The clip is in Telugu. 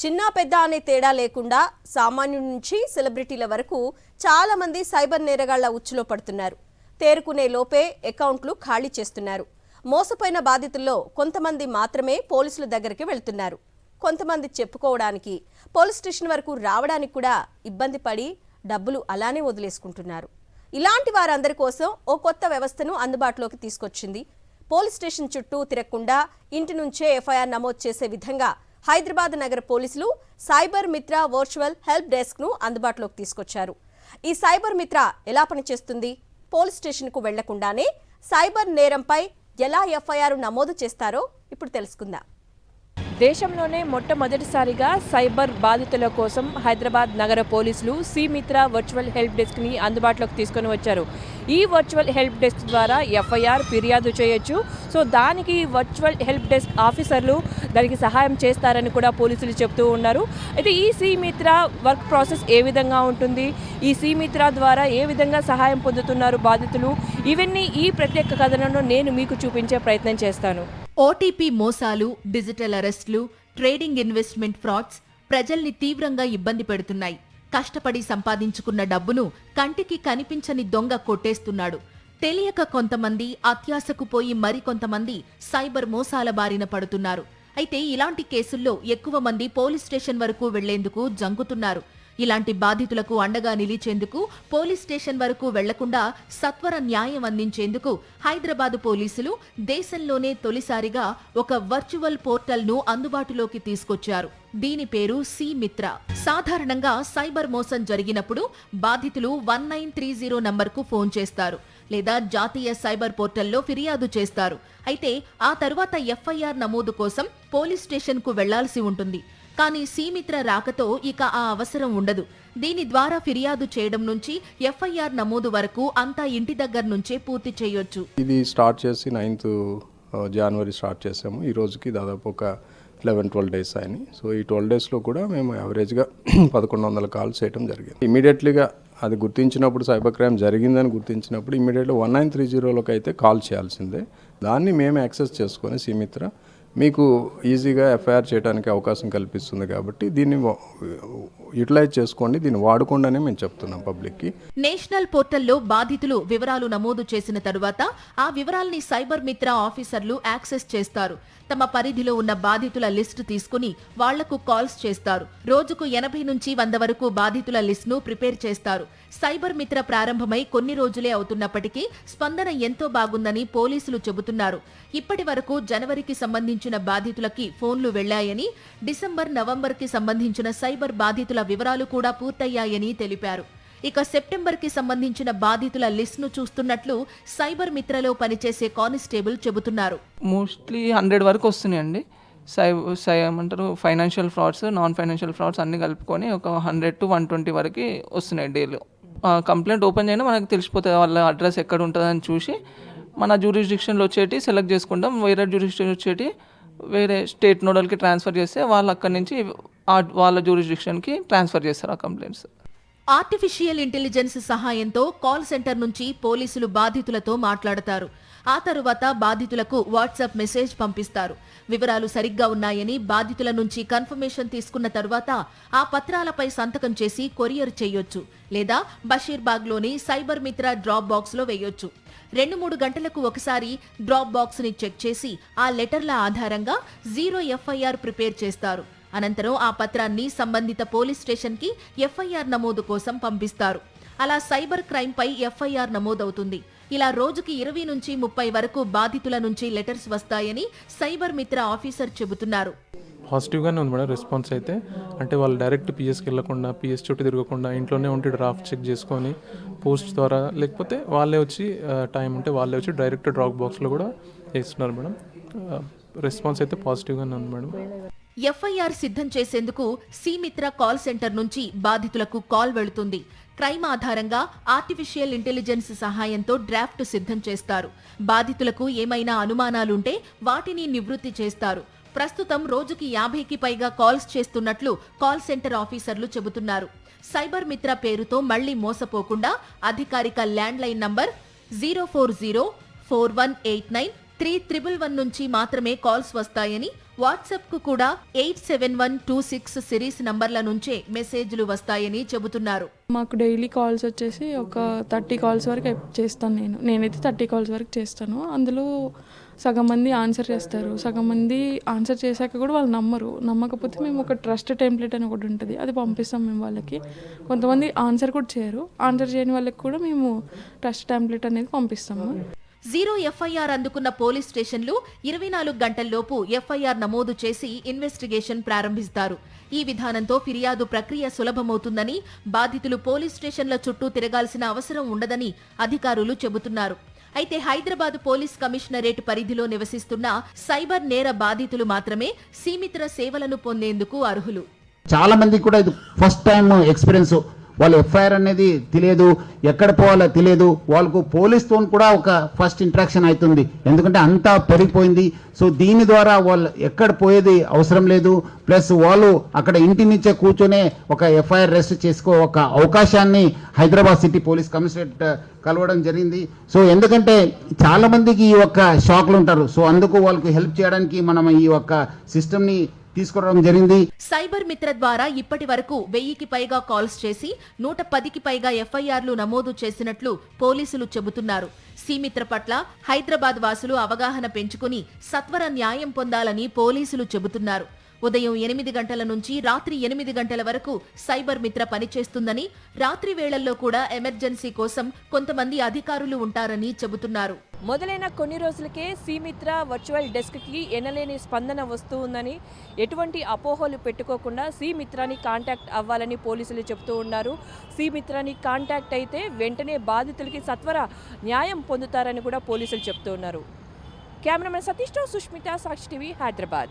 చిన్న పెద్ద అనే తేడా లేకుండా సామాన్యుడి నుంచి సెలబ్రిటీల వరకు చాలా మంది సైబర్ నేరగాళ్ల ఉచ్చులో పడుతున్నారు. తేరుకునే లోపే అకౌంట్లు ఖాళీ చేస్తున్నారు. మోసపోయిన బాధితుల్లో కొంతమంది మాత్రమే పోలీసుల దగ్గరికి వెళ్తున్నారు. కొంతమంది చెప్పుకోవడానికి పోలీస్ స్టేషన్ వరకు రావడానికి కూడా ఇబ్బంది పడి డబ్బులు అలానే వదిలేసుకుంటున్నారు. ఇలాంటి వారందరి కోసం ఓ కొత్త వ్యవస్థను అందుబాటులోకి తీసుకొచ్చింది. పోలీస్ స్టేషన్ చుట్టూ తిరగకుండా ఇంటి నుంచే ఎఫ్ఐఆర్ నమోదు చేసే విధంగా హైదరాబాద్ నగర పోలీసులు సైబర్ మిత్ర వర్చువల్ హెల్ప్ డెస్క్ ను అందుబాటులోకి తీసుకొచ్చారు. ఈ సైబర్ మిత్ర ఎలా పనిచేస్తుంది, పోలీస్ స్టేషన్ కు వెళ్లకుండానే సైబర్ నేరంపై ఎలా ఎఫ్ఐఆర్ నమోదు చేస్తారో ఇప్పుడు తెలుసుకుందాం. దేశంలోనే మొట్టమొదటిసారిగా సైబర్ బాధితుల కోసం హైదరాబాద్ నగర పోలీసులు సి మిత్ర వర్చువల్ హెల్ప్ డెస్క్ని అందుబాటులోకి తీసుకొని వచ్చారు. ఈ వర్చువల్ హెల్ప్ డెస్క్ ద్వారా ఎఫ్ఐఆర్ ఫిర్యాదు చేయొచ్చు. సో దానికి వర్చువల్ హెల్ప్ డెస్క్ ఆఫీసర్లు దానికి సహాయం చేస్తారని కూడా పోలీసులు చెప్తూ ఉన్నారు. అయితే ఈ సి మిత్ర వర్క్ ప్రాసెస్ ఏ విధంగా ఉంటుంది, ఈ సి మిత్ర ద్వారా ఏ విధంగా సహాయం పొందుతున్నారు బాధితులు, ఇవన్నీ ఈ ప్రత్యేక కథనంలో నేను మీకు చూపించే ప్రయత్నం చేస్తాను. ఓటీపీ మోసాలు, డిజిటల్ అరెస్టులు, ట్రేడింగ్ ఇన్వెస్ట్మెంట్ ఫ్రాడ్స్ ప్రజల్ని తీవ్రంగా ఇబ్బంది పెడుతున్నాయి. కష్టపడి సంపాదించుకున్న డబ్బును కంటికి కనిపించని దొంగ కొట్టేస్తున్నాడు. తెలియక కొంతమంది అత్యాశకు పోయి మరికొంతమంది సైబర్ మోసాల బారిన పడుతున్నారు. అయితే ఇలాంటి కేసుల్లో ఎక్కువ మంది పోలీస్ స్టేషన్ వరకు వెళ్లేందుకు జంకుతున్నారు. ఇలాంటి బాధితులకు అండగా నిలిచేందుకు పోలీస్ స్టేషన్ వరకు వెళ్లకుండా సత్వర న్యాయం అందించేందుకు హైదరాబాద్ పోలీసులు దేశంలోనే తొలిసారిగా ఒక వర్చువల్ పోర్టల్ ను అందుబాటులోకి తీసుకొచ్చారు. దీని పేరు సి మిత్ర. సాధారణంగా సైబర్ మోసం జరిగినప్పుడు బాధితులు 1930 నంబర్కు ఫోన్ చేస్తారు లేదా జాతీయ సైబర్ పోర్టల్లో ఫిర్యాదు చేస్తారు. అయితే ఆ తరువాత ఎఫ్ఐఆర్ నమోదు కోసం పోలీస్ స్టేషన్ కు వెళ్లాల్సి ఉంటుంది. కానీ సి మిత్ర రాకతో ఇక ఆ అవసరం ఉండదు. దీని ద్వారా ఫిర్యాదు చేయడం నుంచి ఎఫ్ఐఆర్ నమోదు వరకు అంతా ఇంటి దగ్గర నుంచే పూర్తి చేయొచ్చు. ఇది స్టార్ట్ చేసి 9th జనవరి స్టార్ట్ చేసాము. ఈ రోజుకి దాదాపు ఒక 11-12 డేస్ అయినాయి. సో ఈ 12 డేస్లో కూడా మేము యావరేజ్గా 1100 కాల్స్ చేయడం జరిగింది. ఇమీడియట్లీగా అది గుర్తించినప్పుడు సైబర్ క్రైమ్ జరిగిందని గుర్తించినప్పుడు ఇమీడియట్గా 1930లోకి అయితే కాల్ చేయాల్సిందే. దాన్ని మేము యాక్సెస్ చేసుకొని సి మిత్ర మీకు ఈజీగా ఎఫ్ఐఆర్ చేయడానికి అవకాశం కల్పిస్తుంది. కాబట్టి దీన్ని యూటిలైజ్ చేసుకోండి, దీన్ని వాడుకోండి మేము చెప్తున్నాం పబ్లిక్కి. నేషనల్ పోర్టల్లో బాధితులు వివరాలు నమోదు చేసిన తరువాత ఆ వివరాల్ని సైబర్ మిత్ర ఆఫీసర్లు యాక్సెస్ చేస్తారు. తమ పరిధిలో ఉన్న బాధితుల లిస్టు తీసుకుని వాళ్లకు కాల్స్ చేస్తారు. రోజుకు 80 నుంచి 100 వరకు బాధితుల లిస్టును ప్రిపేర్ చేస్తారు. సైబర్ మిత్ర ప్రారంభమై కొన్ని రోజులే అవుతున్నప్పటికీ స్పందన ఎంతో బాగుందని పోలీసులు చెబుతున్నారు. ఇప్పటి వరకు జనవరికి సంబంధించిన బాధితులకి ఫోన్లు వెళ్లాయని, డిసెంబర్, నవంబర్కి సంబంధించిన సైబర్ బాధితుల వివరాలు కూడా పూర్తయ్యాయని తెలిపారు. ఇక సెప్టెంబర్కి సంబంధించిన బాధితుల లిస్ట్ను చూస్తున్నట్లు సైబర్ మిత్రలో పనిచేసే కానిస్టేబుల్ చెబుతున్నారు. మోస్ట్లీ 100 వరకు వస్తున్నాయండి. ఏమంటారు financial frauds, non financial frauds అన్ని కలుపుకొని ఒక 100 to 120 వరకు వస్తున్నాయి డైలీ. కంప్లైంట్ ఓపెన్ చేయడం మనకు తెలిసిపోతుంది, వాళ్ళ అడ్రస్ ఎక్కడ ఉంటుందని చూసి మన జ్యూరిస్డిక్షన్లో వచ్చేటి సెలెక్ట్ చేసుకుంటాం. వేరే జ్యూరిస్డిక్షన్ వచ్చేటి వేరే స్టేట్ నోడల్కి ట్రాన్స్ఫర్ చేస్తే వాళ్ళు అక్కడి నుంచి వాళ్ళ జ్యూరిస్డిక్షన్కి ట్రాన్స్ఫర్ చేస్తారు ఆ కంప్లైంట్స్. ఆర్టిఫిషియల్ ఇంటెలిజెన్స్ సహాయంతో కాల్ సెంటర్ నుంచి పోలీసులు బాధితులతో మాట్లాడతారు. ఆ తరువాత బాధితులకు వాట్సాప్ మెసేజ్ పంపిస్తారు. వివరాలు సరిగ్గా ఉన్నాయని బాధితుల నుంచి కన్ఫర్మేషన్ తీసుకున్న తరువాత ఆ పత్రాలపై సంతకం చేసి కొరియర్ చేయొచ్చు లేదా బషీర్బాగ్లోని సైబర్ మిత్ర డ్రాప్ బాక్స్ లో వేయొచ్చు. 2-3 గంటలకు ఒకసారి డ్రాప్ బాక్స్ ని చెక్ చేసి ఆ లెటర్ల ఆధారంగా 0 ఎఫ్ఐఆర్ ప్రిపేర్ చేస్తారు. అనంతరం ఆ పత్రాన్ని సంబంధిత పోలీస్ స్టేషన్ కి ఎఫ్ఐఆర్ నమోదు కోసం పంపిస్తారు. అలా సైబర్ క్రైమ్ పై ఎఫ్ఐఆర్ నమోదవుతుంది. ఇలా రోజుకి 20 నుంచి 30 వరకు బాధితుల నుంచి లెటర్స్ వస్తాయని సైబర్ మిత్ర ఆఫీసర్ చెబుతున్నారు. పాజిటివ్గానే ఉంది మేడం రెస్పాన్స్ అయితే. అంటే వాళ్ళు డైరెక్ట్ పిఎస్కి వెళ్ళకుండా, పిఎస్ చుట్టూ తిరగకుండా ఇంట్లోనే ఉంటే డ్రాఫ్ట్ చెక్ చేసుకొని పోస్ట్ ద్వారా, లేకపోతే వాళ్ళే వచ్చి టైం ఉంటే వాళ్ళే వచ్చి డైరెక్ట్ డ్రాప్ బాక్స్లో కూడా వేస్తున్నారు మేడం. రెస్పాన్స్ అయితే పాజిటివ్గానే ఉంది మేడం. ఎఫ్ఐఆర్ సిద్ధం చేసేందుకు సి మిత్ర కాల్ సెంటర్ నుంచి బాధితులకు కాల్ వెళుతుంది. క్రైమ్ ఆధారంగా ఆర్టిఫిషియల్ ఇంటెలిజెన్స్ సహాయంతో డ్రాఫ్ట్ సిద్ధం చేస్తారు. బాధితులకు ఏమైనా అనుమానాలుంటే వాటిని నివృత్తి చేస్తారు. ప్రస్తుతం రోజుకి 50కి పైగా కాల్స్ చేస్తున్నట్లు కాల్ సెంటర్ ఆఫీసర్లు చెబుతున్నారు. సైబర్ మిత్ర పేరుతో మళ్లీ మోసపోకుండా అధికారిక ల్యాండ్లైన్ నంబర్ 0404189 3111 నుంచి మాత్రమే కాల్స్ వస్తాయని వాట్సాప్కు కూడా 87126 సిరీస్ నంబర్ల నుంచే మెసేజ్లు వస్తాయని చెబుతున్నారు. మాకు డైలీ కాల్స్ వచ్చేసి ఒక 30 కాల్స్ వరకు చేస్తాను. నేనైతే 30 కాల్స్ వరకు చేస్తాను. అందులో సగం మంది ఆన్సర్ చేస్తారు, సగం మంది ఆన్సర్ చేశాక కూడా వాళ్ళు నమ్మకపోతే మేము ఒక ట్రస్ట్ టెంప్లెట్ అని ఒకటి ఉంటుంది, అది పంపిస్తాం మేము వాళ్ళకి. కొంతమంది ఆన్సర్ కూడా చేయరు, ఆన్సర్ చేయని వాళ్ళకి కూడా మేము ట్రస్ట్ టెంప్లెట్ అనేది పంపిస్తాము. 0 ఎఫ్ఐఆర్ అందుకున్న పోలీస్ స్టేషన్లు 24 గంటల్లోపు ఎఫ్ఐఆర్ నమోదు చేసి ఇన్వెస్టిగేషన్ ప్రారంభిస్తారు. ఈ విధానంతో ఫిర్యాదు ప్రక్రియ సులభమవుతుందని, బాధితులు పోలీస్ స్టేషన్ల చుట్టూ తిరగాల్సిన అవసరం ఉండదని అధికారులు చెబుతున్నారు. అయితే హైదరాబాద్ పోలీస్ కమిషనరేట్ పరిధిలో నివసిస్తున్న సైబర్ నేర బాధితులు మాత్రమే సీమిత్ర సేవలను పొందేందుకు అర్హులు. చాలా మంది కూడా ఇది ఫస్ట్ టైం ఎక్స్పీరియన్స్. వాళ్ళు ఎఫ్ఐఆర్ అనేది తెలియదు, ఎక్కడ పోవాలో తెలియదు. వాళ్ళకు పోలీస్తో కూడా ఒక ఫస్ట్ ఇంట్రాక్షన్ అవుతుంది, ఎందుకంటే అంతా పెరిగిపోయింది. సో దీని ద్వారా వాళ్ళు ఎక్కడ పోయేది అవసరం లేదు. ప్లస్ వాళ్ళు అక్కడ ఇంటి నుంచే కూర్చొనే ఒక ఎఫ్ఐఆర్ రిజిస్టర్ చేసుకో ఒక అవకాశాన్ని హైదరాబాద్ సిటీ పోలీస్ కమిషనరేట్ కలవడం జరిగింది. సో ఎందుకంటే చాలా మందికి ఈ ఒక్క షాక్లు ఉంటారు. సో అందుకు వాళ్ళకు హెల్ప్ చేయడానికి మనం ఈ ఒక్క సిస్టమ్ని తీసుకోవడం జరిగింది. సైబర్ మిత్ర ద్వారా ఇప్పటి వరకు 1000కి పైగా కాల్స్ చేసి 110కి పైగా ఎఫ్ఐఆర్లు నమోదు చేసినట్లు పోలీసులు చెబుతున్నారు. సీమిత్ర పట్ల హైదరాబాద్ వాసులు అవగాహన పెంచుకుని సత్వర న్యాయం పొందాలని పోలీసులు చెబుతున్నారు. ఉదయం 8 గంటల నుంచి రాత్రి 8 గంటల వరకు సైబర్ మిత్ర పనిచేస్తుందని, రాత్రి వేళల్లో కూడా ఎమర్జెన్సీ కోసం కొంతమంది అధికారులు ఉంటారని చెబుతున్నారు. మొదలైన కొన్ని రోజులకే సీమిత్ర వర్చువల్ డెస్క్కి ఎనలేని స్పందన వస్తూ ఉందని, ఎటువంటి అపోహలు పెట్టుకోకుండా సీమిత్రాని కాంటాక్ట్ అవ్వాలని పోలీసులు చెబుతూ ఉన్నారు. సీమిత్రాని కాంటాక్ట్ అయితే వెంటనే బాధితులకి సత్వర న్యాయం పొందుతారని కూడా పోలీసులు చెబుతూ ఉన్నారు. కెమెరామెన్ సతీష్తో సుష్మిత, సాక్షి టీవీ, హైదరాబాద్.